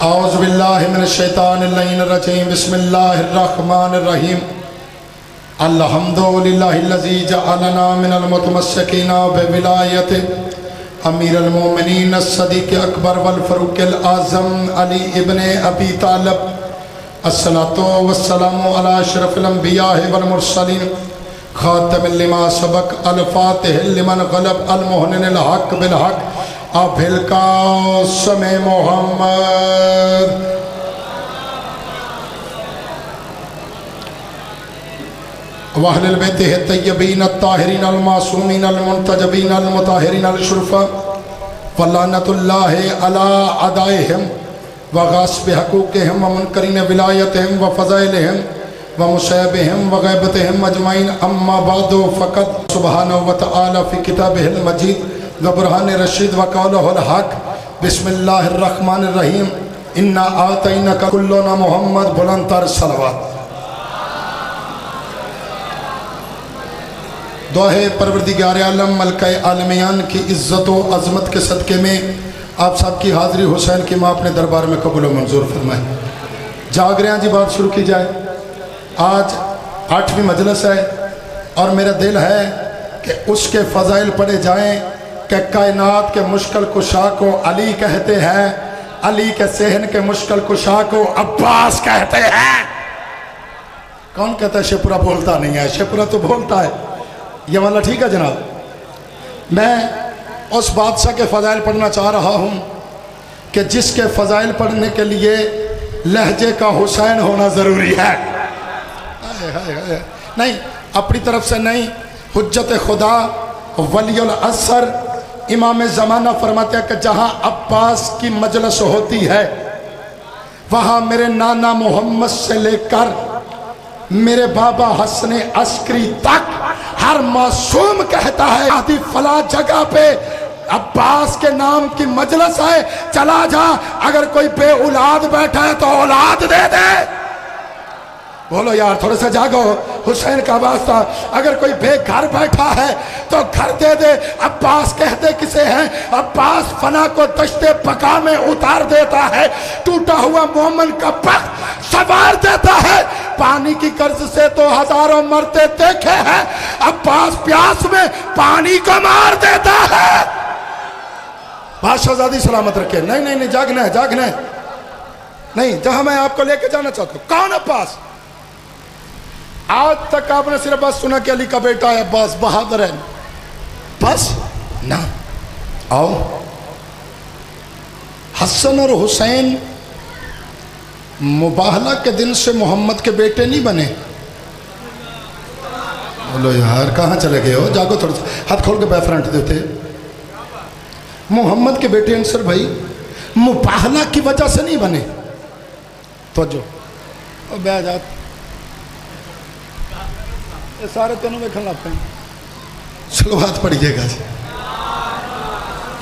औज़ु बिल्लाहि मिनश्शैतानिर्रजीम बिस्मिल्लाहिर्रहमानिर्रहीम अल्हम्दुलिल्लाहिल्लज़ी जअलना मिनल मुतमस्सिकीना बिविलायति अमीरुल मोमिनीन अस्सदीक़ अकबर वल फ़ारूक़िल आज़म अली इब्ने अबी तालिब अस्सलातु वस्सलामु अला अशरफिल अंबिया वल मुरसलीन खातमिल लिमा सबक अल फ़ातिहिल लिमन ग़लब अल मुहनिनिल हक़ बिल हक़ अबिल क़ासिम मोहम्मद वअहलिल बैतिहि तय्यबीन अत्ताहिरीन अल मासूमीन अल मुंतजबीन अल मुताहिरीन अल शुरफ़ा व लानतुल्लाहि अला अदाइहिम व गासिबि हक़ूक़िहिम व मुनकरीन विलायतिहिम व फ़ज़ाइलिहिम व मुशैबिहिम व ग़ैबतिहिम अजमईन अम्मा बअदु फ़क़द सुब्हानहु व तआला फ़ी किताबिहिल मजीद व बुरहान रशीद व क़ौलुहुल हक़ बिस्मिल्लाहिर्रहमानिर्रहीम इन्ना आतैनाका कुल्लुना मोहम्मद बुलंदतर सलवात। दुआए परवरदिगार आलम मलकाए आलमियान की इज़्ज़त व अज़मत के सदक़े में आप सब की हाज़िरी हुसैन की माँ अपने दरबार में कबूल व मंजूर फरमाए। जाग रहे हैं जी, बात शुरू की जाए। आज 8वीं मजलिस है और मेरा दिल है कि उसके फ़ज़ाइल पढ़े जाएँ कि कायनात के मुश्किल कुशा को अली कहते हैं, अली के सहन के मुश्किल कुशा को अब्बास कहते हैं। कौन कहता है शेपुरा बोलता नहीं है? शेपुरा तो बोलता है। ये वाला ठीक है जनाब। मैं उस बादशाह के फ़ज़ाइल पढ़ना चाह रहा हूँ कि जिसके फ़ज़ाइल पढ़ने के लिए लहजे का हुसैन होना ज़रूरी है। नहीं, अपनी तरफ से नहीं, हुज्जत खुदा वलियुल असर इमाम ज़माना फरमाते हैं कि जहाँ अब्बास की मजलिस होती है वहाँ मेरे नाना मोहम्मद से लेकर मेरे बाबा हसन अस्करी तक हर मासूम कहता है आदि फला जगह पे अब्बास के नाम की मजलिस है, चला जा। अगर कोई बे औलाद बैठा है तो औलाद दे दे। बोलो यार, थोड़ा सा जागो, हुसैन का वास्ता। अगर कोई बेघर बैठा है तो घर दे दे। अब्बास कहते किसे हैं? अब्बास फना को दश्ते बका में उतार देता है, टूटा हुआ मोमन का पख सवार देता है। पानी की कर्ज से तो हजारों मरते देखे हैं, अब्बास प्यास में पानी को मार देता है। बादशाहज़ादी सलामत रखे। नहीं नहीं नहीं, जागना है, जागना है। नहीं, जहां मैं आपको लेके जाना चाहता हूं। कौन अब्बास? आज तक आपने सिर्फ बस सुना कि अली का बेटा है अब्बास, बहादुर है, बस ना। आओ, हसन और हुसैन मुबाहला के दिन से मोहम्मद के बेटे नहीं बने। बोलो यार, कहाँ चले गए हो? जागो, थोड़ा सा हाथ खोल के बैफ्रंट देते। मोहम्मद के बेटे अंसर भाई मुबाहला की वजह से नहीं बने। तो जो बह जात सारे तेनों में खिला पे सलवात पढ़िएगा जी।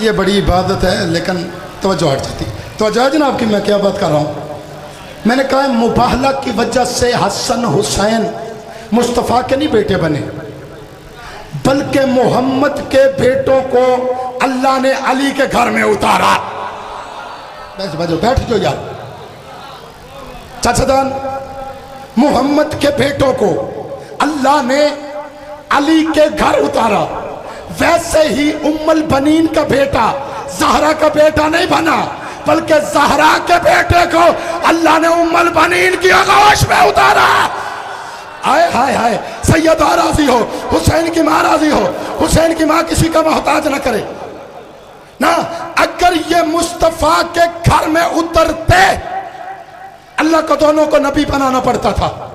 ये बड़ी इबादत है, लेकिन तवज्जो हट जाती। तवज्जो जनाब की मैं क्या बात कर रहा हूँ। मैंने कहा मुबाहला की वजह से हसन हुसैन मुस्तफ़ा के नहीं बेटे बने, बल्कि मोहम्मद के बेटों को अल्लाह ने अली के घर में उतारा। बस बजो, बैठ जो यार। चाचादान, मोहम्मद के बेटों को अल्लाह ने अली के घर उतारा। वैसे ही उम्मुल बनीन का बेटा ज़हरा का बेटा नहीं बना, बल्कि ज़हरा के बेटे को अल्लाह ने उम्मुल बनीन की आगोश में उतारा। आए हाय हाय, सैयदा राजी हो, हुसैन की माँ राजी हो। हुसैन की माँ किसी का मोहताज ना करे ना। अगर ये मुस्तफ़ा के घर में उतरते, अल्लाह को दोनों को नबी बनाना पड़ता था।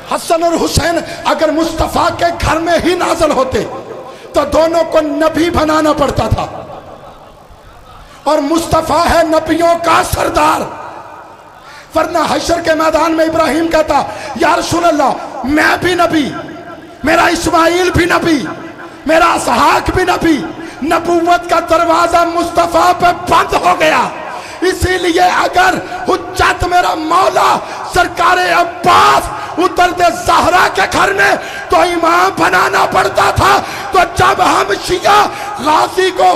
हसन और हुसैन अगर मुस्तफ़ा के घर में ही नाज़िल होते तो दोनों को नबी बनाना पड़ता था। और मुस्तफ़ा है नबियों का सरदार, वरना हशर के मैदान में इब्राहिम कहता, या रसूल अल्लाह, मैं भी नबी, मेरा इस्माइल भी नबी, मेरा इसहाक भी नबी। नबूवत का दरवाजा मुस्तफ़ा पे बंद हो गया। इसीलिए अगर हुज्जत मेरा मौला सरकार अब्बास उतरते ज़हरा के घर में तो इमाम बनाना पड़ता था। तो जब हम शिया गाजी को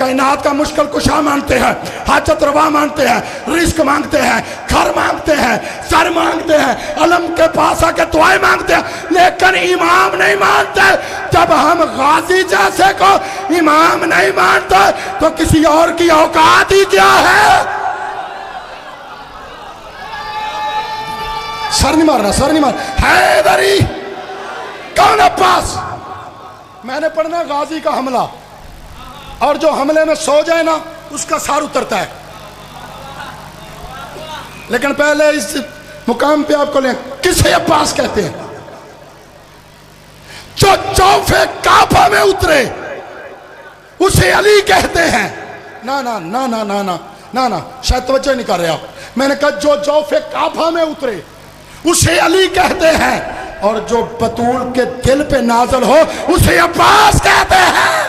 कायनात का मुश्किल कुशा मांगते हैं, हाजत रवा मांगते हैं, रिस्क मांगते हैं, घर मांगते हैं, सर मांगते हैं, अलम के पास आके दुआएं मांगते हैं, लेकिन इमाम नहीं मानते। जब हम गाजी जैसे को इमाम नहीं मानते तो किसी और की औकात ही क्या है? सर नहीं मारना, सर नहीं मार। हैदरी कौन अब्बास? मैंने पढ़ना गाजी का हमला, और जो हमले में सो जाए ना उसका सार उतरता है। लेकिन पहले इस मुकाम पे आपको लें, किसे अब्बास कहते हैं? जो चौफे काबा में उतरे उसे अली कहते हैं। ना ना ना ना ना ना ना ना, शायद तवज्जो नहीं कर रहे आप। मैंने कहा जो चौफे काबा में उतरे उसे अली कहते हैं, और जो बतूल के दिल पे नाजल हो उसे अब्बास कहते हैं।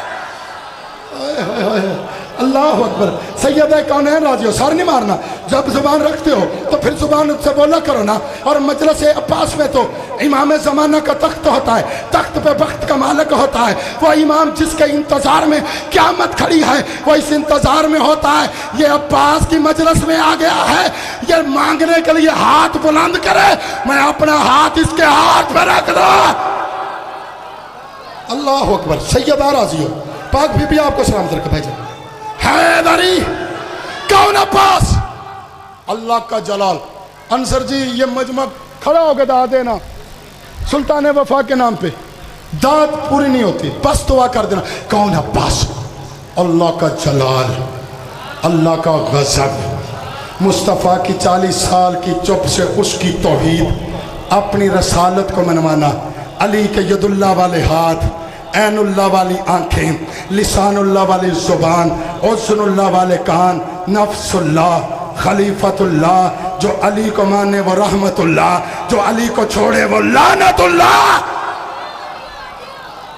अल्लाह अकबर। सैयद कौनैन राजी हो, सर नहीं मारना। जब जुबान रखते हो तो फिर जुबान से बोला करो ना। और मजलिस अब्बास में तो इमाम ज़माना का तख्त होता है, तख्त पे वक्त का मालिक होता है। वो इमाम जिसके इंतजार में क़यामत खड़ी है वो इस इंतजार में होता है। ये अब्बास की मजलिस में आ गया है, ये मांगने के लिए हाथ बुलंद करे, मैं अपना हाथ इसके हाथ पे रख दो। अल्लाह अकबर। सैयदा राजी हो, पाक बीबी आपको सलाम करके भाईजान। हैदरी कौन अब्बास? अल्लाह का जलाल। अंसर जी ये मजमा खड़ा होकर दाद देना सुल्तान वफा के नाम पे, दाद पूरी नहीं होती, बस दुआ कर देना। कौन अब्बास? अल्लाह का जलाल, अल्लाह का गजब। मुस्तफ़ा की 40 साल की चुप से उसकी तौहीद, अपनी रसालत को मनवाना, अली के यदुल्ला वाले हाथ, ऐनुल्लाह वाली आंखें, लिसानुल्लाह वाली जुबान, उज़्नुल्लाह वाले कान, नफ्सुल्लाह, खलीफतुल्लाह, जो अली को माने वो रहमतुल्लाह, जो अली को छोड़े वो लानतुल्लाह।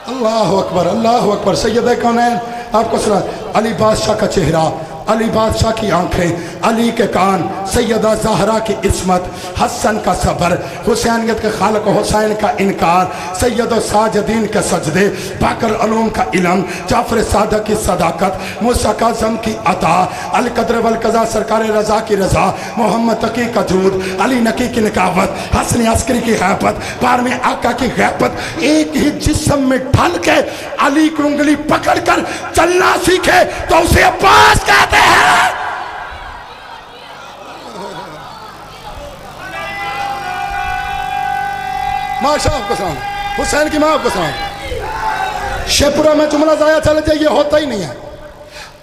अल्लाह अकबर, अल्लाह अकबर। सैयद कौनैन आपको सुना, अली बादशाह का चेहरा, अली बादशाह की आंखें, अली के कान, सैयदा ज़हरा की इस्मत, हसन का सबर, हुसैनियत के खालक हुसैन का इनकार, सैयद साजदीन के सजदे, बाकर अलूम का इलम, जाफर सादक की सदाकत, मूसा काज़म की अता, अल कद्र वल कज़ा सरकार रज़ा की रज़ा, मोहम्मद तकी का जूद, अली नकी की निकावत, हसन अस्करी की हैबत, बार में आका की गैबत, एक ही जिस्म में ढल के अली की उंगली पकड़ कर चलना सीखे तो उसे अब्बास कहते हैं। माशा आपको सलाम, हुसैन की माँ आपको सलाम। शेपुरा में जुमला जाया चले जाए, ये होता ही नहीं है।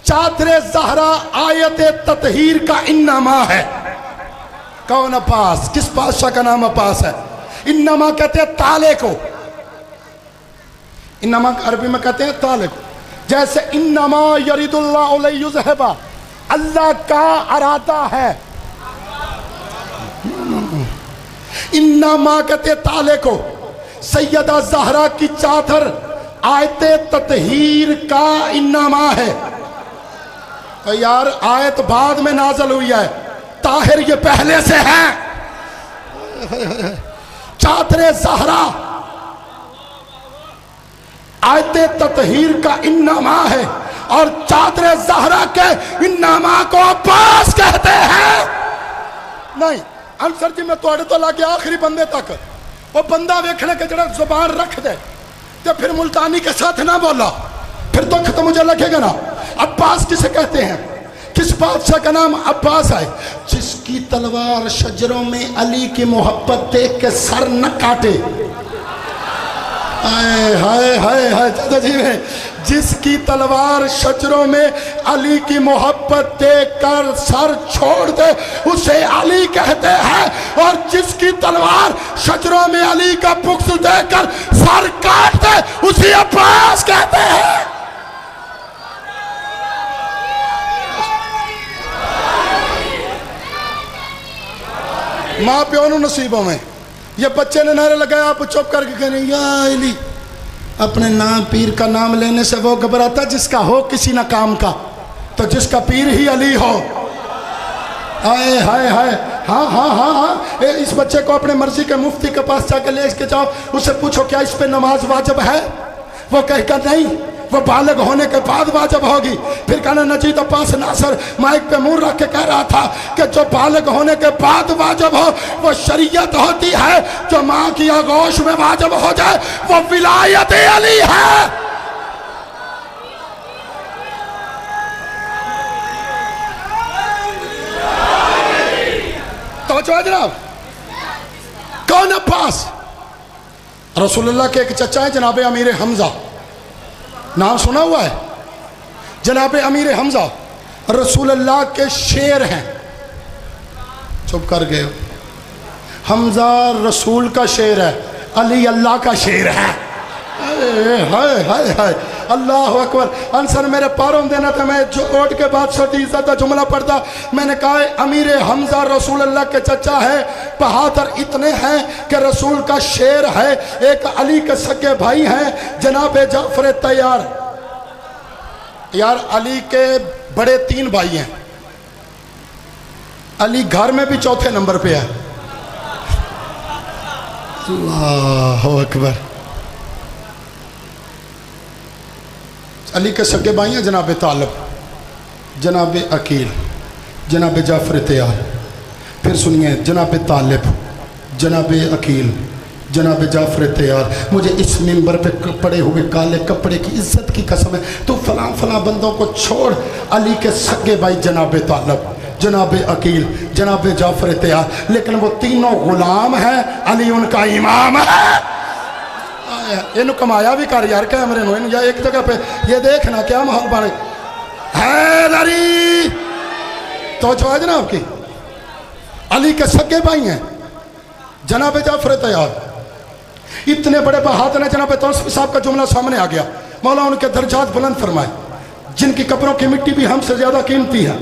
चादरे ज़हरा आयत ततहीर का इन्नमा है। कौन अब्बास? किस बादशाह का नाम अब्बास है? इन्नमा कहते हैं ताले को, इन्नमा अरबी में कहते हैं ताले को। जैसे इन्नमा यरीदुल्लाहु लियुज़हिबा, अल्लाह का अरादा है। इन्नमा कहते ताले को। सैयदा ज़हरा की चादर आयत ततहीर का इन्नमा है। तो यार आयत बाद में नाजल हुई है, ताहिर ये पहले से है। चादर ज़हरा आयत ततहीर का इन्नमा है, और चादर ज़हरा के इन्नमा को अब्बास कहते हैं। नहीं अंसर जी, मैं तोड़े तो लाके आखिरी बंदे तक वो बंदा वेखने के जरा जुबान रख दे तो फिर मुल्तानी के साथ ना बोला, फिर दुख तो मुझे लगेगा ना। अब्बास किसे कहते हैं? किस बादशाह का नाम अब्बास है? जिसकी तलवार शजरों में अली की मोहब्बत देख के सर न काटे। हाय हाय हाय हाय दादा जी में, जिसकी तलवार शजरों में अली की मोहब्बत देखकर सर छोड़ दे उसे अली कहते हैं, और जिसकी तलवार शजरों में अली का बुग़्ज़ देखकर सर काट दे उसे अब्बास कहते हैं। माँ प्यो नसीबों में ये बच्चे ने नारे लगाया, आप चुप करके कह रहे या अली। अपने नाम पीर का नाम लेने से वो घबराता जिसका हो किसी ना काम का, तो जिसका पीर ही अली हो। हाय हाय हाय, हाँ हाँ हाँ हाँ। इस बच्चे को अपने मर्जी के मुफ्ती के पास जाकर ले के जाओ, उससे पूछो क्या इस पे नमाज वाजिब है? वो कहेगा नहीं, वो बालिग होने के बाद वाजिब होगी। फिर कहना नजीद अब्बास नासर माइक पे मुंह रख के कह रहा था कि जो बालिग होने के बाद वाजिब हो वो शरीयत होती है, जो माँ की आगोश में वाजिब हो जाए वो विलायत अली है। तो जनाब कौन अब्बास? रसूलुल्लाह के एक चचा है जनाब अमीर हमजा, नाम सुना हुआ है? जनाब अमीर हमजा रसूलुल्लाह के शेर हैं। चुप कर गए। हमजा रसूल का शेर है, अली अल्लाह का शेर है। हाय हाय हाय अल्लाह अकबर। अंसर मेरे पारों देना था, मैं जो ओट के बाद छोटी इज्जत का जुमला पढ़ता। मैंने कहा अमीर हमजा रसूल अल्लाह के चचा है, बहादुर इतने हैं कि रसूल का शेर है। एक अली के सगे भाई हैं जनाब जाफर तैयार। यार अली के बड़े 3 भाई हैं, अली घर में भी चौथे नंबर पे है। अल्लाह अकबर। अली के सगे भाई हैं जनाब तालिब, जनाब अकील, जनाब जाफर तैयार। फिर सुनिए जनाब तालिब, जनाब अकील, जनाब जाफर तैयार। मुझे इस मिंबर पे पड़े हुए काले कपड़े की इज्जत की कसम है, तू फलां फलां बंदों को छोड़। अली के सगे भाई जनाब तालिब, जनाब अकील, जनाब जाफर तैयार, लेकिन वो तीनों गुलाम हैं, अली उनका इमाम है। इन्हों कमाया भी कर यार कैमरे नो या एक जगह पे ये देखना क्या माहौल बने हैदरी। तो जो है जनाब की अली के सगे भाई हैं जनाब जाफर तैयार। इतने बड़े बहादुर हैं जनाब तौसीफी साहब का जुमला सामने आ गया। मौला उनके दर्जात बुलंद फरमाए, जिनकी कब्रों की मिट्टी भी हमसे ज्यादा कीमती है।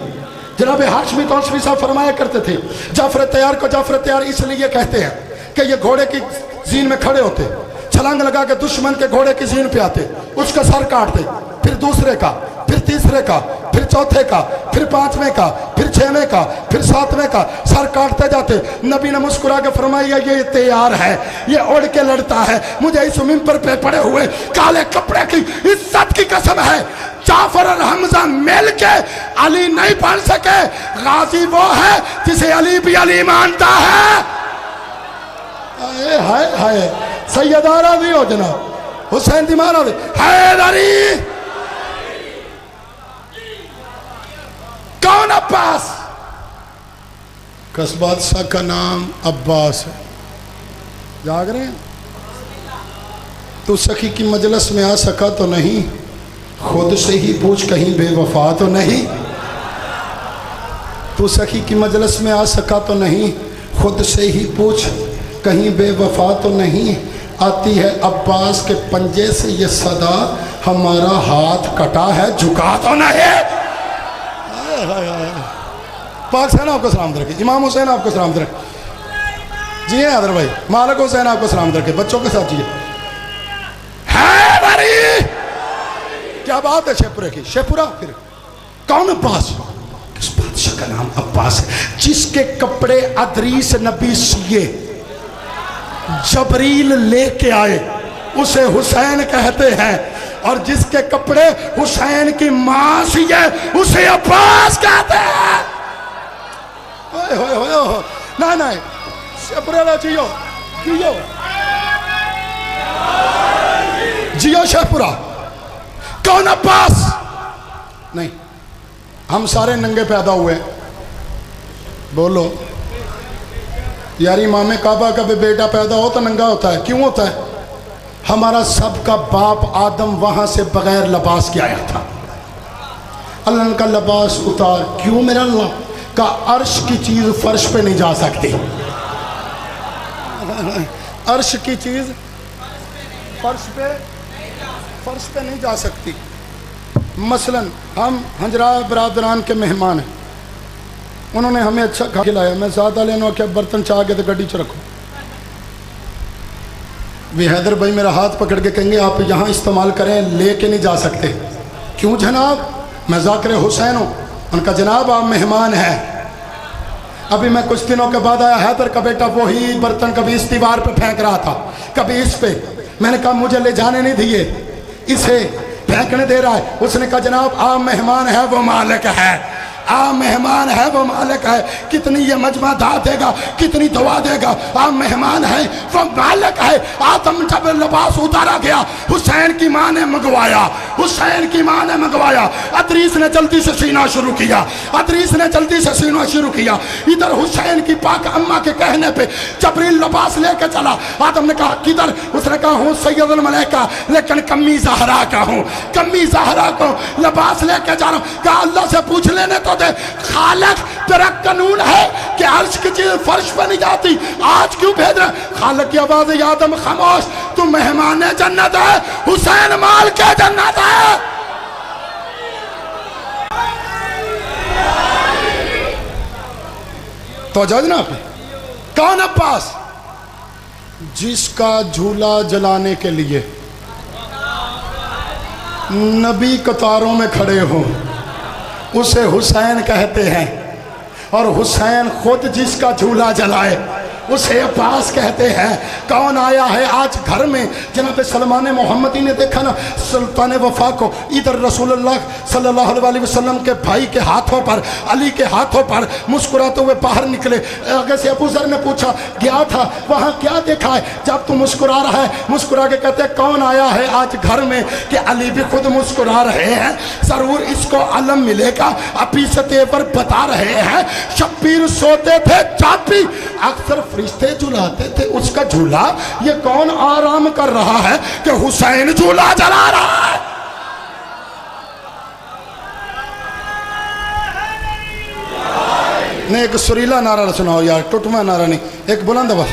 जनाब हाशमी तौसीफी साहब फरमाया करते थे जाफर तैयार को जाफर तैयार इसलिए कहते हैं कि ये घोड़े की जीन में खड़े होते, छलांग लगा के दुश्मन के घोड़े की जीन पे आते, उसका सर काटते, फिर दूसरे का, फिर तीसरे का, फिर चौथे का, फिर 5वें का, फिर 6वें का, फिर 7वें का सर काटते जाते। नबी ने मुस्कुरा के फरमाया ये तैयार है, ये उड़ के लड़ता है। मुझे इस मिंबर पे पड़े हुए काले कपड़े की इज्जत की कसम है, जाफर और हमजा मिल के अली नहीं बन सके। गाजी वो है जिसे अली भी अली मानता है। हाय हाय सैयदारा भी हो जनाब हुसैन दीमारा भी हैदरी। कौन अब्बास? कस बादशाह का नाम अब्बास है। जाग रहे हैं? तू सखी की मजलिस में आ सका तो नहीं, खुद से ही पूछ कहीं बेवफा तो नहीं। तू सखी की मजलिस में आ सका तो नहीं, खुद से ही पूछ कहीं बेवफा तो नहीं। आती है अब्बास के पंजे से ये सदा, हमारा हाथ कटा है झुका तो नहीं। पाक हुसैन आपको सलाम रखे, इमाम हुसैन आपको सलाम रखे। जी हैदर भाई, मालिक हुसैन आपको सलाम रखे, बच्चों के साथ जिए। हैदरी क्या बात है शेपुरे की। शेपुरा फिर कौन अब्बास? किस बादशाह का नाम अब्बास है जिसके कपड़े अदरीस नबी सिए जबरील लेके आए, उसे हुसैन कहते हैं। और जिसके कपड़े हुसैन की मां सिए उसे अब्बास कहते हैं। ओए होए होए ना ना शेपुरा जियो जियो जियो शेपुरा। कौन अब्बास? नहीं, हम सारे नंगे पैदा हुए। बोलो यार, इमाम काबा का भी बेटा पैदा हो तो नंगा होता है, क्यों होता है? हमारा सबका बाप आदम वहां से बगैर लिबास के आया था। अल्लाह का लिबास उतार। क्यों मेरा अल्लाह का अर्श की चीज फर्श पे नहीं जा सकती। अर्श की चीज फर्श पे नहीं जा सकती। मसलन हम हंजरा बरादरान के मेहमान हैं, उन्होंने हमें अच्छा खा खिलाया, मैं ज़्यादा लेना क्या बर्तन चाह के तो गड्डी च रखो। वे हैदर भाई मेरा हाथ पकड़ के कहेंगे आप यहाँ इस्तेमाल करें, लेके नहीं जा सकते। क्यों जनाब? मैं ज़ाकिर हुसैन हूँ। उनका जनाब आप मेहमान हैं। अभी मैं कुछ दिनों के बाद आया, हैदर का बेटा वही बर्तन कभी इस दीवार पे फेंक रहा था, कभी इस पे। मैंने कहा मुझे ले जाने नहीं दिए इसे। फेंकने दे रहा है। उसने कहा जनाब आप मेहमान है वो मालिक है, आप मेहमान है वो मालिक है। कितनी ये मजमा दाद देगा, कितनी दुआ देगा। आप मेहमान है वो मालिक है। आदम जब लिबास उतारा गया, हुसैन की माँ ने मंगवाया, हुसैन की माँ ने मंगवाया। अदरीस ने जल्दी से सीना शुरू किया, अदरीस ने जल्दी से सीना शुरू किया। इधर हुसैन की पाक अम्मा के कहने पे जबरील लिबास लेके चला। आदम ने कहा किधर? उसने कहा हूँ सैयदुल मलाइका, लेकिन कम्मी ज़हरा का हूँ, कम्मी ज़हरा को लिबास लेके जा रहा हूँ। कहा अल्लाह से पूछ लेने तो दे। खालिक तेरा कानून है कि अर्श की चीज फर्श पर नहीं जाती, आज क्यों भेज रहे? खालिक की आवाज है आदम खामोश, तू मेहमान जन्नत है, हुसैन माल के जन्नत है। तो जज ना कौन अब्बास? जिसका झूला जलाने के लिए नबी कतारों में खड़े हो उसे हुसैन कहते हैं, और हुसैन खुद जिसका झूला जलाए उसे अब्बास कहते हैं। कौन आया है आज घर में? जनाब सलमान मोहम्मदी ने देखा ना सुल्तान वफा को, इधर रसूलुल्लाह सल्लल्लाहु अलैहि वसल्लम के भाई के हाथों पर, अली के हाथों पर मुस्कुराते हुए बाहर निकले। आगे से अबू ज़र ने पूछा गया था वहाँ क्या देखा है जब तू मुस्कुरा रहा है? मुस्कुरा के कहते हैं कौन आया है आज घर में कि अली भी खुद मुस्कुरा रहे हैं, जरूर इसको अलम मिलेगा। अभी से तेवर बता रहे हैं, शब्बीर सोते थे चापी, अक्सर फरिश्ते झुलाते थे उसका झूला। ये कौन आराम कर रहा है कि हुसैन झूला जला रहा है? नहीं एक सुरीला नारा सुनाओ यार, टुटमा नारा नहीं, एक बुलंद बस।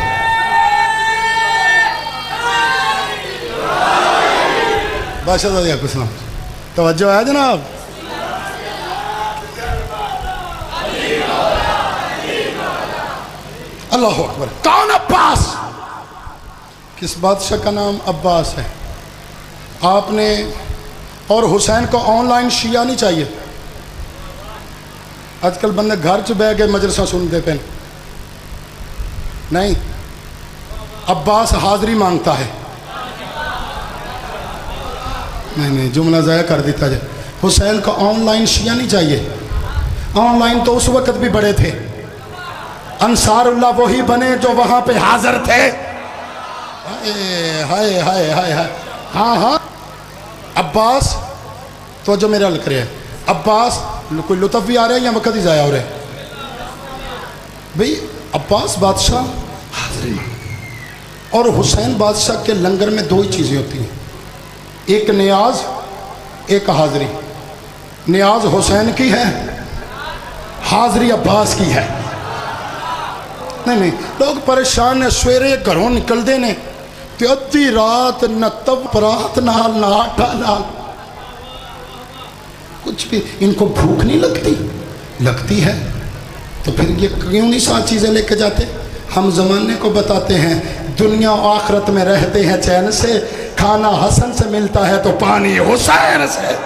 बादशाह दिया कुछ ना तवज्जो है जनाब। अल्लाह अकबर। कौन अब्बास? किस बादशाह का नाम अब्बास है? आपने और हुसैन को ऑनलाइन शिया नहीं चाहिए। आजकल बंदे घर च बह गए मजलिसां सुनते पे नहीं। अब्बास हाजिरी मांगता है। नहीं जुमला ज़ाया कर देता जाए। हुसैन को ऑनलाइन शिया नहीं चाहिए। ऑनलाइन तो उस वक्त भी बड़े थे, अंसारुल्लाह वही बने जो वहां पे हाजिर थे। हाय हाय हाय हाय। हाँ हाँ अब्बास तो जो मेरा लग रहा है, अब्बास कोई लुत्फ भी आ रहा है या वक्त ही ज़ाया हो रहा है? भाई अब्बास बादशाह हाजिरी और हुसैन बादशाह के लंगर में दो ही चीज़ें होती हैं, एक नियाज एक हाजिरी। नियाज हुसैन की है, हाजिरी अब्बास की है। नहीं लोग परेशान ने, सवेरे घरों निकलते ने तो अद्धी रात न तब रात नाल ना आटा नाल, कुछ भी इनको भूख नहीं लगती, लगती है तो फिर ये क्यों नहीं सारी चीज़ें लेके जाते? हम ज़माने को बताते हैं दुनिया आखिरत में रहते हैं चैन से, खाना हसन से मिलता है तो पानी हुसैन से।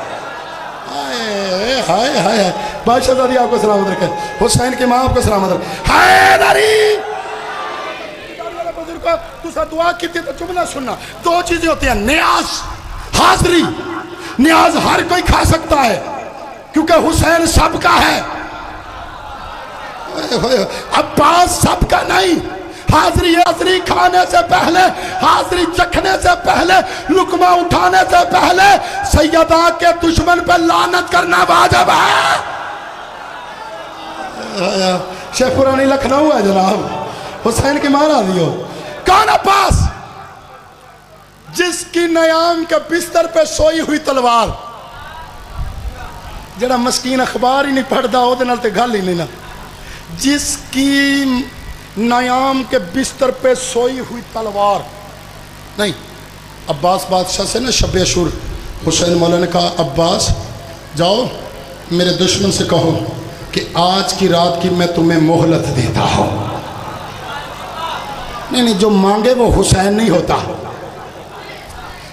हाय हाय हाय। बादशाह दादी आपको सलामत रखे, हुसैन की माँ आपको सलामत रखे। हैदरी बुजुर्ग तुसा दुआ की तो चुप ना सुनना। दो चीजें होती हैं, नियाज हाजिरी। नियाज हर कोई खा सकता है क्योंकि हुसैन सबका है, अब्बास सबका नहीं। हाजिरी हाजिरी खाने से पहले, हाजिरी चखने से पहले, लुकमा उठाने से पहले सैयदा के दुश्मन पर लानत करना वाजिब है। शेखपुरानी लखनऊ है जनाब, हुसैन की मारा दियो। कौन अब्बास? जिसकी नयाम के बिस्तर पे सोई हुई तलवार, जरा मस्कीन अखबार ही नहीं पढ़ता ओदे नाल ते गल ही नहीं ना। जिसकी नयाम के बिस्तर पे सोई हुई तलवार नहीं। अब्बास बादशाह से ना शब अशूर हुसैन मौला ने कहा अब्बास जाओ मेरे दुश्मन से कहो कि आज की रात की मैं तुम्हें मोहलत देता हूँ। नहीं जो मांगे वो हुसैन नहीं होता।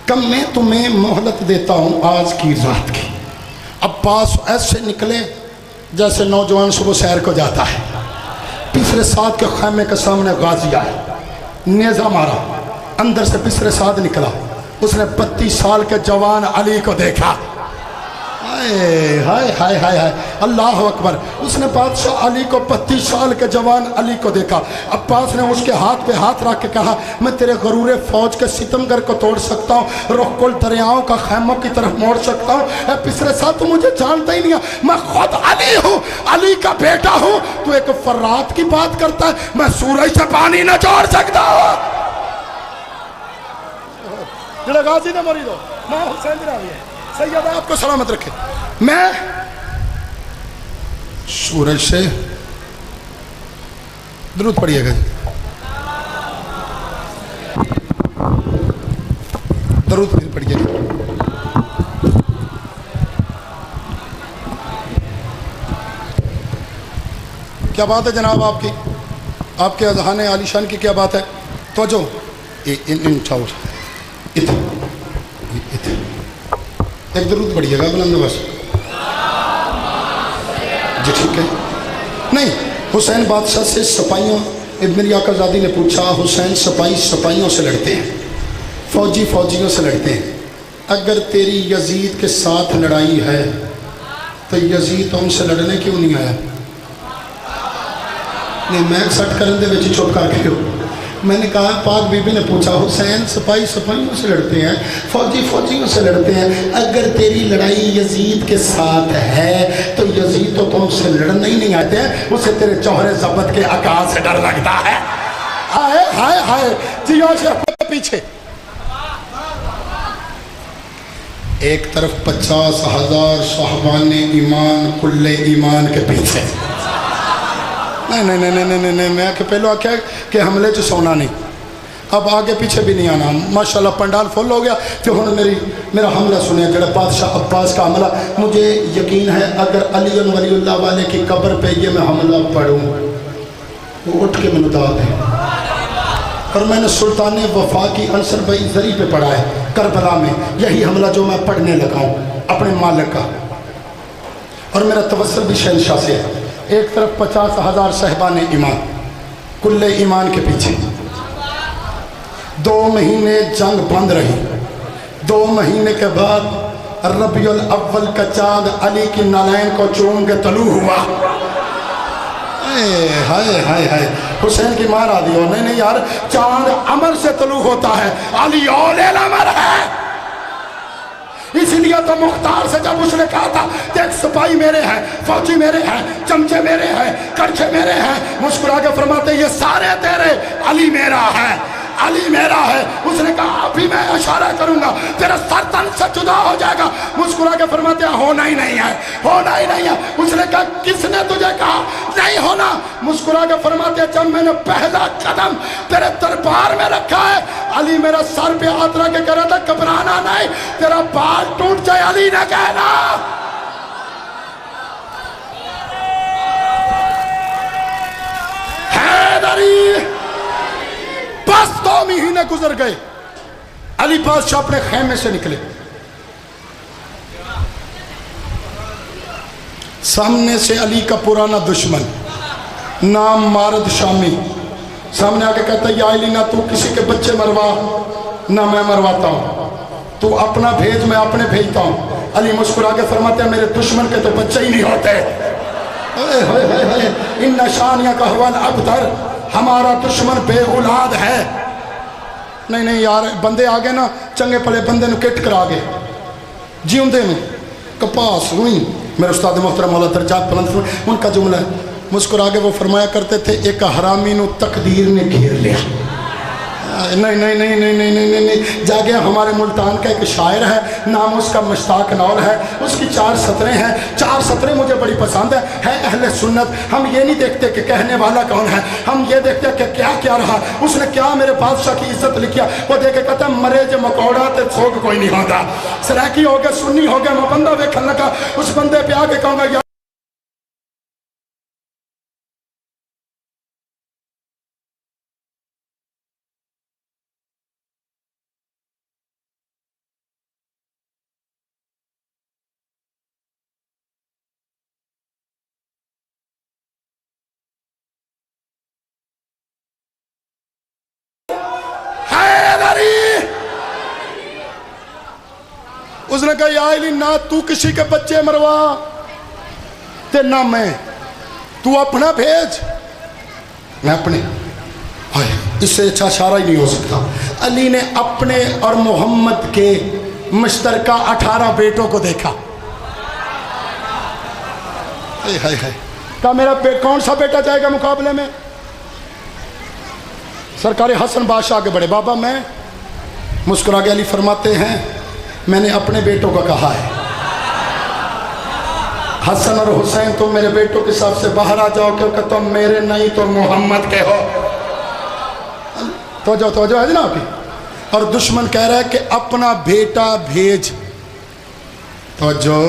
कब मैं तुम्हें मोहलत देता हूँ आज की रात की। अब्बास ऐसे निकले जैसे नौजवान सुबह सैर को जाता है। पिछले साद के खैमे के सामने गाजी आए, नेज़ा मारा, अंदर से पिछले साद निकला, उसने 32 साल के जवान अली को देखा। हाय हाय हाय हाय हाय, अल्लाह अकबर। उसने बादशाह अली को 32 साल के जवान अली को देखा। अब्बास ने उसके हाथ पे हाथ रख के कहा, मैं तेरे गरूरे फौज के सितमगर को तोड़ सकता हूँ, रुखकुल दरियाओं का खैमों की तरफ मोड़ सकता हूँ। पिछले साल तो मुझे जानता ही नहीं है, मैं खुद अली हूँ, अली का बेटा हूँ। तू एक फर्रात की बात करता है, मैं सूरज से पानी न छोड़ सकता हूँ। गाजी ने मरी दो मां हुसैन सैयद आपको सलामत रखे। मैं सूरज से दरूद पढ़िएगा जी, दरूद पढ़िएगा। क्या बात है जनाब आपकी, आपके अज़हान आलिशान की क्या बात है। तो जो एक दरूद पढ़िएगा बुलंद बस जी, ठीक है। नहीं, हुसैन बादशाह से सिपाहियों, मेरी आकाज़ादी ने पूछा, हुसैन सिपाही सिपाहियों से लड़ते हैं, फौजी फौजियों से लड़ते हैं, अगर तेरी यजीद के साथ लड़ाई है तो यजीद उनसे लड़ने क्यों नहीं आया। नहीं, मैं सट करने दे चुप करके हो। मैंने कहा, पाक बीबी ने पूछा, हुसैन सिपाही सिपाहियों से लड़ते हैं, फौजी फौजियों से लड़ते हैं, अगर तेरी लड़ाई यजीद के साथ है तो यजीद तो तुमसे लड़ना ही नहीं आते हैं, उसे तेरे चौहरे ज़ब्त के आकाश से डर लगता है। हाय हाय हाय जियो से पीछे एक तरफ 50,000 साहबान ईमान कुल्ले ईमान के पीछे। नहीं नहीं नहीं नहीं नहीं नहीं, मैं पहले आख्या कि हमले च सोना नहीं, अब आगे पीछे भी नहीं आना। माशाल्लाह पंडाल फुल हो गया। तो हम मेरा हमला सुने, जरा बादशाह अब्बास का हमला। मुझे यकीन है अगर अली वलीउल्लाह वाले की कब्र पे ये मैं हमला पढ़ूँ वो उठ के मैंने दाद है। और मैंने सुल्तान वफा की अंसर भाई जरी पे पढ़ा है करबला में, यही हमला जो मैं पढ़ने लगा हूँ अपने मालिक का। और मेरा तवस्सुल भी शहनशाह से है। एक तरफ 50,000 साहिबान ईमान कुल्ले ईमान के पीछे, 2 महीने जंग बंद रही। 2 महीने के बाद रबीउल अव्वल का चांद अली की नालैन को चूम के तलू हुआ। हाय हाय हाय, हुसैन की मार आ दी हो। नहीं नहीं यार, चांद अमर से तलू होता है, अली औलेल अमर है। इसलिए तो मुख्तार से जब उसने कहा था देख सिपाही मेरे हैं, फौजी मेरे हैं, चमचे मेरे हैं, करछे मेरे हैं, मुस्कुरा के फरमाते ये सारे तेरे, अली मेरा है, अली मेरा है। उसने कहा अभी मैं इशारा करूंगा तेरा सर तन से जुदा हो जाएगा। मुस्कुरा के फरमाते होना ही नहीं है, होना ही नहीं है। उसने कहा किसने तुझे कहा नहीं होना। मुस्कुरा के फरमाते जब मैंने पहला कदम तेरे दरबार में रखा है, अली मेरा सर पे हाथ रख के कह रहा था घबराना नहीं, तेरा बाल टूट जाए अली ने कहना। हैदरी। बस 2 महीने गुजर गए, अली बादशाह अपने खेमे से निकले। सामने से अली का पुराना दुश्मन नाम मारद शामी सामने आके कहता है या अली ना तू किसी के बच्चे मरवा ना मैं मरवाता हूँ, तू अपना भेज मैं अपने भेजता हूँ। अली मुस्कुरा के फरमाते हैं मेरे दुश्मन के तो बच्चे ही नहीं होते। इन नशानिया का हवाल अबतर, हमारा दुश्मन बेऔलाद है। नहीं नहीं यार, बंदे आ गए ना, चंगे भले बंदे नु किट करा गए जीउंदे में कपास हुई। मेरे उस्ताद मोहतरम मौला दरजात बुलंद उनका जुमला है, मुस्कुरा के वो फरमाया करते थे एक हरामी नु तकदीर ने घेर लिया। नहीं नहीं नहीं नहीं नहीं नहीं नहीं, जागे हमारे मुल्तान का एक शायर है, नाम उसका मुश्ताक नौल है, उसकी 4 सतरें हैं। 4 सतरें मुझे बड़ी पसंद है अहले सुन्नत। हम ये नहीं देखते कि कहने वाला कौन है, हम ये देखते हैं कि क्या क्या रहा, उसने क्या मेरे बादशाह की इज्जत लिखी। वो देख के कहता मरे जो मकौड़ा तो सोग कोई नहीं होता। सराकी हो गया, सुन्नी हो गया, मैं बंदा वेखन लगा, उस बंदे पे आके कहूँगा उसने कहा या अली ना तू किसी के बच्चे मरवा ते ना मैं, तू अपना भेज मैं अपने। हाय, इससे अच्छा इशारा ही नहीं हो सकता। अली ने अपने और मोहम्मद के मुश्तरका 18 बेटों को देखा। हाय हाय हाय, कहा मेरा कौन सा बेटा जाएगा मुकाबले में? सरकार हसन बादशाह आगे बढ़े, बाबा मैं। मुस्कुरा के अली फरमाते हैं मैंने अपने बेटों का कहा है, हसन और हुसैन तुम मेरे बेटों के हिसाब से बाहर आ जाओ, क्योंकि तुम मेरे नहीं तो मोहम्मद के हो। तो है ना आपकी। और दुश्मन कह रहा है कि अपना बेटा भेज, तो जो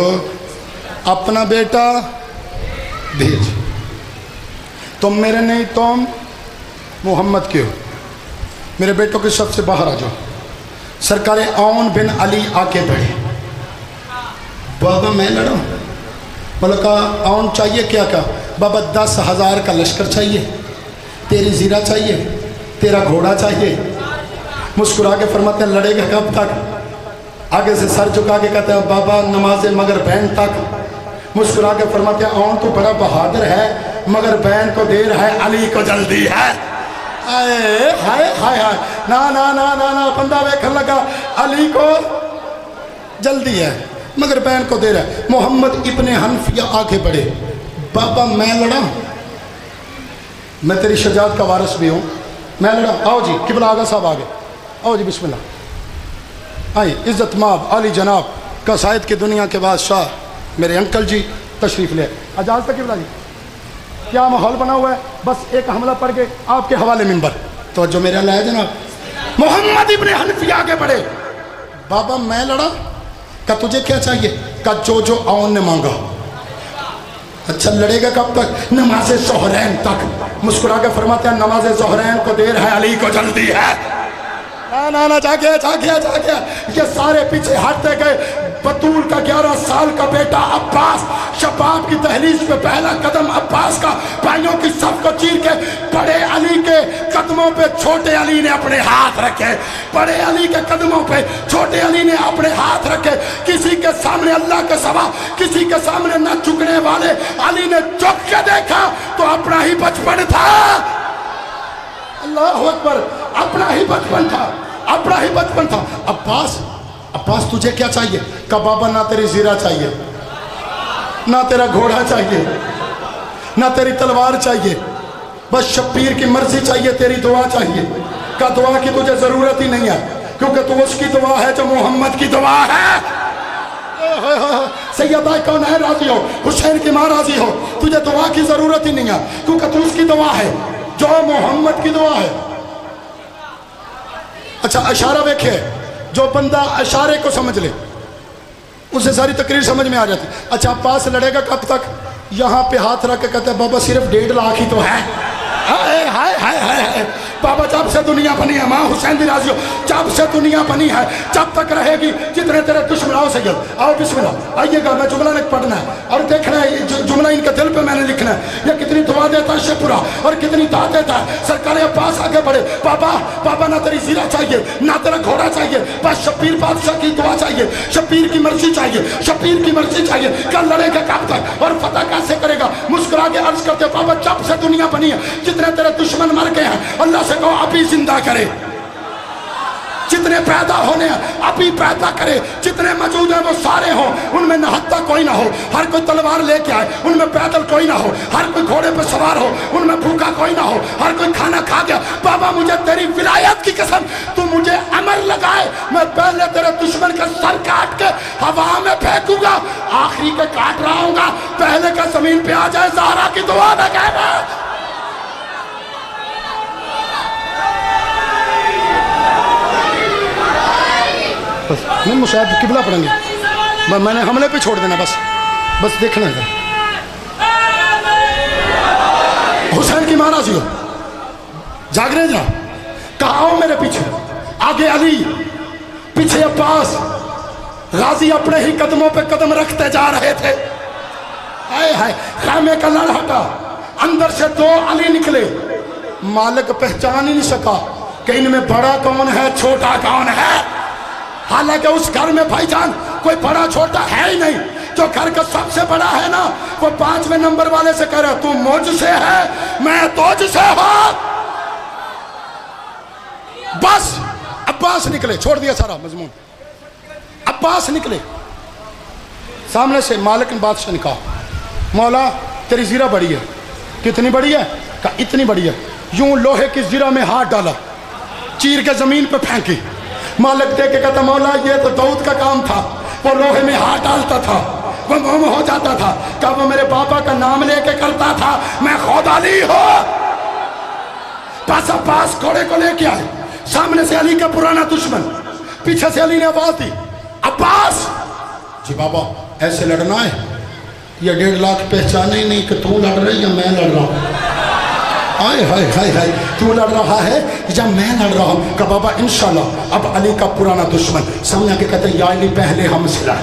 अपना बेटा भेज, तुम मेरे नहीं तुम मोहम्मद के हो, मेरे बेटों के सबसे बाहर आ जाओ। सरकार औन बिन अली आके बढ़े, बाबा मैं लड़ा। बोला कहा औन चाहिए क्या? कहा बाबा 10,000 का लश्कर चाहिए, तेरी जीरा चाहिए, तेरा घोड़ा चाहिए। मुस्कुरा के फरमाते हैं लड़ेगा कब तक? आगे से सर झुका के कहते हैं बाबा नमाज मगर बहन तक। मुस्कुरा के फरमाते हैं औन तो बड़ा बहादुर है, मगर बहन को देर है, अली को जल्दी है। हाय हाय हाय हाय, ना ना ना ना ना, बंदा वेखन लगा अली को जल्दी है मगर बहन को देर है। मोहम्मद इब्ने हनफिया आगे बढ़े, बाबा मैं लड़ा, मैं तेरी शजात का वारिस भी हूँ, मैं लड़ा। आओ जी किबला आगा साहब आगे, आओ जी बिस्मिल्लाह। आई इज़्ज़त माब अली जनाब कसायद की दुनिया के बादशाह मेरे अंकल जी तशरीफ़ ले। अजाज तक किबला जी क्या माहौल बना हुआ है, बस एक हमला पड़ के आपके हवाले मिंबर। तो जो मेरा लाया जनाब मोहम्मद इब्ने हनफिया आगे बढ़े, बाबा मैं लड़ा, का तुझे क्या चाहिए? का जो जो औन ने मांगा। अच्छा लड़ेगा कब तक? नमाज ज़ोहरैन तक। मुस्कुरा के फरमाते हैं नमाज ज़ोहरैन को देर है, अली को जल्दी है। ना ना ना, जा गया। ये सारे पीछे हटते गए। बतूल का 11 साल का बेटा अब्बास, शबाब की दहलीज पे पहला कदम अब्बास का, भाइयों की सब को चीर के बड़े अली के कदमों पे छोटे अली ने अपने हाथ रखे। बड़े अली के कदमों पे छोटे अली ने अपने हाथ रखे। किसी के सामने अल्लाह के सवा किसी के सामने न झुकने वाले अली ने झुक के देखा तो अपना ही बचपन था। अल्लाह अकबर, अपना ही बचपन था। अब्बास तुझे क्या चाहिए? का बाबा ना तेरी जीरा चाहिए, ना तेरा घोड़ा चाहिए, ना तेरी तलवार चाहिए, बस शब्बीर की मर्जी चाहिए, तेरी दुआ चाहिए। का दुआ की तुझे जरूरत ही नहीं है, क्योंकि तू उसकी दुआ है जो मोहम्मद की दुआ है। सैयदा कौन है राजी हो, हुसैन की मां राजी हो, तुझे दुआ की जरूरत ही नहीं है, क्योंकि तू उसकी दुआ है जो मोहम्मद की दुआ है। अच्छा इशारा देखे, जो बंदा इशारे को समझ ले उसे सारी तकरीर समझ में आ जाती। अच्छा पास लड़ेगा कब तक? यहाँ पे हाथ रख के कहते हैं बाबा सिर्फ 1.5 लाख ही तो है। हाय हाय हाय हाय, बाबा जब से दुनिया बनी है, माँ हुसैन भी राजी हो, जब से दुनिया बनी है जब तक रहेगी जितने तेरे दुश्मन। आओ सैयद आओ बिस्मिल्लाह, आइएगा, मैं जुमला ने पढ़ना है और देखना है जुमला इनके दिल पे मैंने लिखना है। ये कितनी दुआ देता है शेखपुरा और कितनी दाद देता है। सरकार अब्बास आगे बढ़े, बाबा ना तेरी जीरा चाहिए, ना तेरा घोड़ा चाहिए, बस शब्बीर बादशाह की दुआ चाहिए, शब्बीर की मर्जी चाहिए, शब्बीर की मर्जी चाहिए। कल लड़ेगा कब तक और फतह कैसे करेगा? मुस्कुरा के अर्ज करते बाबा जब से दुनिया बनी है जितने तेरे दुश्मन मर गए हैं अल्लाह से कहो अभी जिंदा करे, जितने पैदा होने अभी पैदा करे, जितने मौजूद हैं वो सारे हों, उनमें नहत्ता कोई ना हो, हर कोई तलवार लेके आए, उनमें पैदल कोई ना हो, हर कोई घोड़े पे सवार हो, उनमें भूखा कोई ना हो, हर कोई खाना खा गया। बाबा मुझे तेरी विलायत की कसम, तू मुझे अमर लगाए, मैं पहले तेरे दुश्मन का सर काट के हवा में फेंकूंगा, आखिरी के काट रहा हूँ, पहले का जमीन पे आ जाए, ज़हरा की दुआ में कहना। नहीं मुशाहिद किबला पढ़ेंगे, मैंने हमले पे छोड़ देना, बस देखना है। हुसैन की मां राजी हो, जाग रहे जा, कहा आओ मेरे पीछे, आगे अली पीछे अब्बास। गाजी अपने ही कदमों पे कदम रखते जा रहे थे। हाय हाय, खामे का लड़ हटा, अंदर से 2 अली निकले। मालिक पहचान ही नहीं सका कि इनमें बड़ा कौन है छोटा कौन है। हालांकि उस घर में भाईजान कोई बड़ा छोटा है ही नहीं। जो घर का सबसे बड़ा है ना, वो 5वें नंबर वाले से कह रहा तू मुझसे है, मैं तुझसे हूं। बस अब्बास निकले, छोड़ दिया सारा मजमून। अब्बास निकले, सामने से मालिक ने बादशाह ने कहा, मौला तेरी जीरा बड़ी है। कितनी बड़ी है? कहा इतनी बड़ी है। यूं लोहे की जीरा में हाथ डाला, चीर के जमीन पे फेंकी। मालिक देख के कहता, मौला ये तो दाऊद का काम था, वो लोहे में हाथ डालता था, वो गुम हो जाता था। कहा वो मेरे पापा का नाम लेके करता था, मैं खुद अली हो। बस अब्बास घोड़े को लेके आए, सामने से अली का पुराना दुश्मन, पीछे से अली ने आवाज दी, अब्बास। जी बाबा ऐसे लड़ना है? ये 1.5 लाख पहचाने ही नहीं कि तू लड़ रही या मैं लड़ रहा हूं। हाय हाय हाय हाय, तू लड़ रहा है या मैं लड़ रहा हूं? का बाबा इंशाल्लाह। अब अली का पुराना दुश्मन सामने आके कहते या अली पहले हमसे लड़,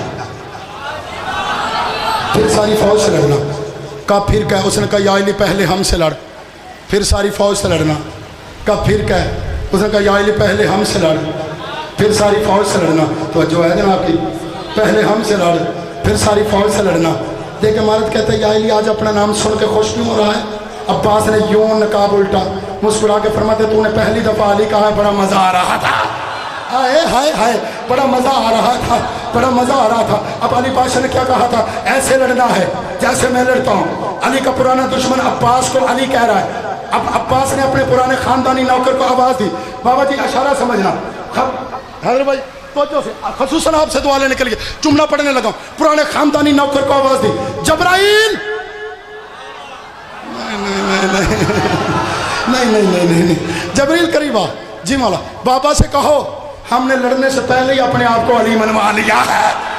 फिर सारी फौज से लड़ना। का फिर क्या? उसने कहा या अली पहले हमसे लड़, फिर सारी फौज से लड़ना। का फिर क्या? उसने कहा या अली पहले हमसे लड़, फिर सारी फौज से लड़ना। तो जो है ना आपकी, पहले हमसे लड़ फिर सारी फौज से लड़ना। देखे मारत कहते हैं या अली आज अपना नाम सुन के खुश क्यों हो रहा है? अब्बास ने यूं नकाब उल्टा मुस्कुरा के फरमाते तूने पहली दफा अली कहा है, बड़ा मजा आ रहा था। हाय हाय हाय, बड़ा मजा आ रहा था, बड़ा मजा आ रहा था। अब अली पाशा ने क्या कहा था? ऐसे लड़ना है जैसे मैं लड़ता हूँ। अली का पुराना दुश्मन अब्बास को अली कह रहा है। अब अब्बास ने अपने पुराने खानदानी नौकर को आवाज दी, बाबा जी इशारा समझना। हैदर भाई तो से खसूसन आपसे दुआ लेने के लिए जुमला पढ़ने लगा। पुराने खानदानी नौकर को आवाज दी, जबराइल। नहीं, जबरील करीब आ। जी मौला, बाबा से कहो हमने लड़ने से पहले ही अपने आप को अली मनवा लिया है।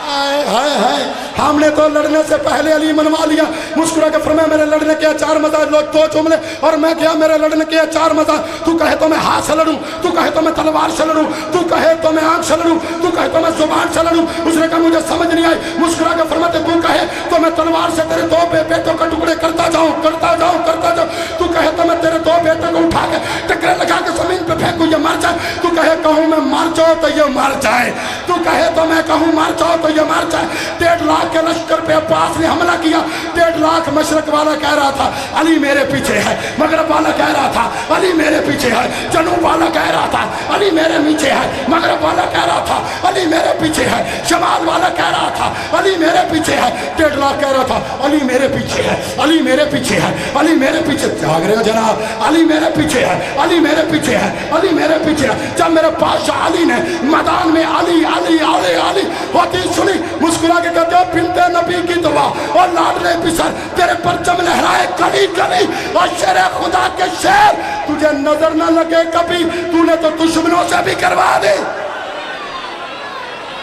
हाय हाय हाय, हमने तो लड़ने से पहले अली मनवा लिया। मुस्कुरा के फरमाया मेरे लड़ने के 4 मजा। लोग तो जुमले और मैं क्या, मेरे लड़ने के 4 मजा। तू कहे तो मैं हाथ से लड़ूं, तू कहे तो मैं तलवार से लड़ूं, तू कहे तो मैं आंख से लड़ूं, तू कहे तो मैं जुबान से लड़ूं। उसने कहा मुझे समझ नहीं आई। मुस्कुरा के फरमाते तू कहे तो मैं तलवार से तेरे 2 बेटों का टुकड़े करता जाऊं, करता जाऊं, करता जाऊं। तू कहे तो मैं तेरे 2 बेटों को उठा के टकरे लगा के जमीन पे फेंकूं, ये मर जाए। तू कहे कहूं मैं मर जाऊं तो ये मर जाए, तू कहे तो मैं कहूं मर जाऊं तो ये मर जाए। 1.5 लाख के लश्कर पे अब्बास ने हमला किया। 1.5 लाख मशरक वाला कह रहा था अली मेरे पीछे है, मगरब वाला कह रहा था अली मेरे पीछे है, जनूब वाला कह रहा था अली मेरे पीछे है, मगरब वाला कह रहा था अली मेरे पीछे है, शमाल वाला कह रहा था अली मेरे पीछे है। 1.5 लाख कह रहा था अली मेरे पीछे है, अली मेरे पीछे है, अली मेरे पीछे। जाग रहे हो जनाब? अली मेरे पीछे है, अली मेरे पीछे है, अली मेरे पीछे है। जब मेरे बादशाह अली ने मैदान में अली अली अली अली होती सुनी, मुस्कुरा के कहते हो बिनते नबी की दुआ और लाडले पिसर तेरे परचम लहराए कली कली। और शेर खुदा के शेर तुझे नजर न लगे कभी, तूने तो दुश्मनों से भी करवा दे।